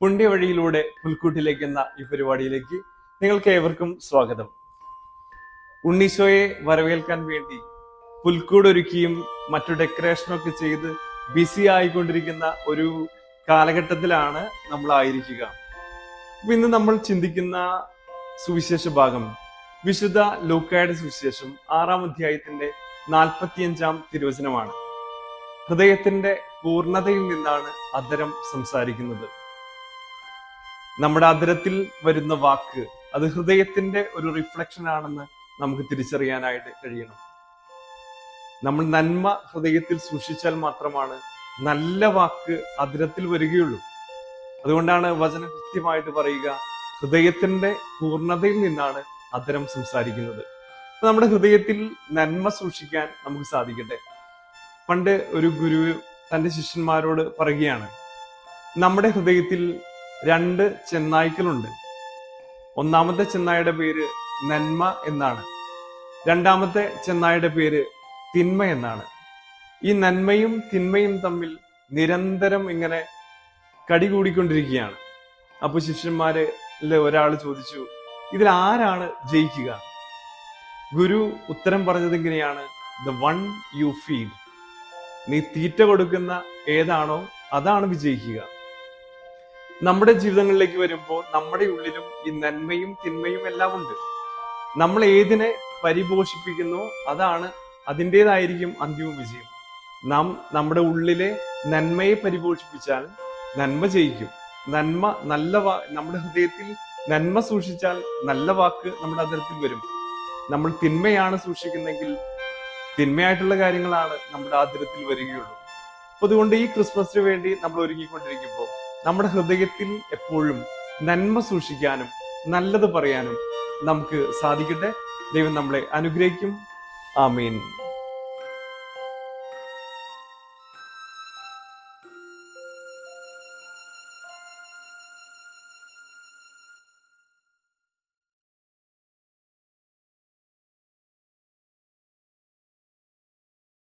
പുണ്യ വഴിയിലൂടെ പുൽക്കൂട്ടിലേക്ക് എന്ന ഈ പരിപാടിയിലേക്ക് നിങ്ങൾക്ക് ഏവർക്കും സ്വാഗതം. ഉണ്ണീശോയെ വരവേൽക്കാൻ വേണ്ടി പുൽക്കൂട് ഒരുക്കിയും മറ്റു ഡെക്കറേഷനൊക്കെ ചെയ്ത് ബിസി ആയിക്കൊണ്ടിരിക്കുന്ന ഒരു കാലഘട്ടത്തിലാണ് നമ്മൾ ആയിരിക്കുക. അപ്പൊ ഇന്ന് നമ്മൾ ചിന്തിക്കുന്ന സുവിശേഷ ഭാഗം വിശുദ്ധ ലൂക്കായുടെ സുവിശേഷം 6-ാം അധ്യായത്തിന്റെ 45-ാം തിരുവചനമാണ്. ഹൃദയത്തിന്റെ പൂർണ്ണതയിൽ നിന്നാണ് അധരം സംസാരിക്കുന്നത്. നമ്മുടെ അധരത്തിൽ വരുന്ന വാക്ക് അത് ഹൃദയത്തിന്റെ ഒരു റിഫ്ലക്ഷൻ ആണെന്ന് നമുക്ക് തിരിച്ചറിയാനായിട്ട് കഴിയണം. നമ്മൾ നന്മ ഹൃദയത്തിൽ സൂക്ഷിച്ചാൽ മാത്രമാണ് നല്ല വാക്ക് അധരത്തിൽ വരികയുള്ളൂ. അതുകൊണ്ടാണ് വചനം കൃത്യമായിട്ട് പറയുക, ഹൃദയത്തിന്റെ പൂർണ്ണതയിൽ നിന്നാണ് അധരം സംസാരിക്കുന്നത്. നമ്മുടെ ഹൃദയത്തിൽ നന്മ സൂക്ഷിക്കാൻ നമുക്ക് സാധിക്കട്ടെ. പണ്ട് ഒരു ഗുരു തന്റെ ശിഷ്യന്മാരോട് പറയുകയാണ്, നമ്മുടെ ഹൃദയത്തിൽ 2 ചെന്നായ്ക്കളുണ്ട്. ഒന്നാമത്തെ ചെന്നായുടെ പേര് നന്മ എന്നാണ്, രണ്ടാമത്തെ ചെന്നായുടെ പേര് തിന്മ എന്നാണ്. ഈ നന്മയും തിന്മയും തമ്മിൽ നിരന്തരം ഇങ്ങനെ കടികൂടിക്കൊണ്ടിരിക്കുകയാണ്. അപ്പൊ ശിഷ്യന്മാരിലെ ഒരാൾ ചോദിച്ചു, ഇതിൽ ആരാണ് ജയിക്കുക? ഗുരു ഉത്തരം പറഞ്ഞത് ഇങ്ങനെയാണ്, ദ വൺ യു ഫീഡ്. നീ തീറ്റ കൊടുക്കുന്ന ഏതാണോ അതാണ് വിജയിക്കുക. നമ്മുടെ ജീവിതങ്ങളിലേക്ക് വരുമ്പോൾ നമ്മുടെ ഉള്ളിലും ഈ നന്മയും തിന്മയും എല്ലാം ഉണ്ട്. നമ്മൾ ഏതിനെ പരിപോഷിപ്പിക്കുന്നു അതാണ് അതിൻ്റെതായിരിക്കും അന്തിമ വിജയം. നാം നമ്മുടെ ഉള്ളിലെ നന്മയെ പരിപോഷിപ്പിച്ചാൽ നന്മ ജയിക്കും. നമ്മുടെ ഹൃദയത്തിൽ നന്മ സൂക്ഷിച്ചാൽ നല്ല വാക്ക് നമ്മുടെ അധരത്തിൽ വരും. നമ്മൾ തിന്മയാണ് സൂക്ഷിക്കുന്നെങ്കിൽ തിന്മയായിട്ടുള്ള കാര്യങ്ങളാണ് നമ്മുടെ അധരത്തിൽ വരികയുള്ളൂ. അപ്പൊ അതുകൊണ്ട് ഈ ക്രിസ്മസിന് വേണ്ടി നമ്മൾ ഒരുങ്ങിക്കൊണ്ടിരിക്കുമ്പോൾ നമ്മുടെ ഹൃദയത്തിൽ എപ്പോഴും നന്മ സൂക്ഷിക്കാനും നല്ലത് പറയാനും നമുക്ക് സാധിക്കട്ടെ. ദൈവം നമ്മളെ അനുഗ്രഹിക്കും. ആമേൻ.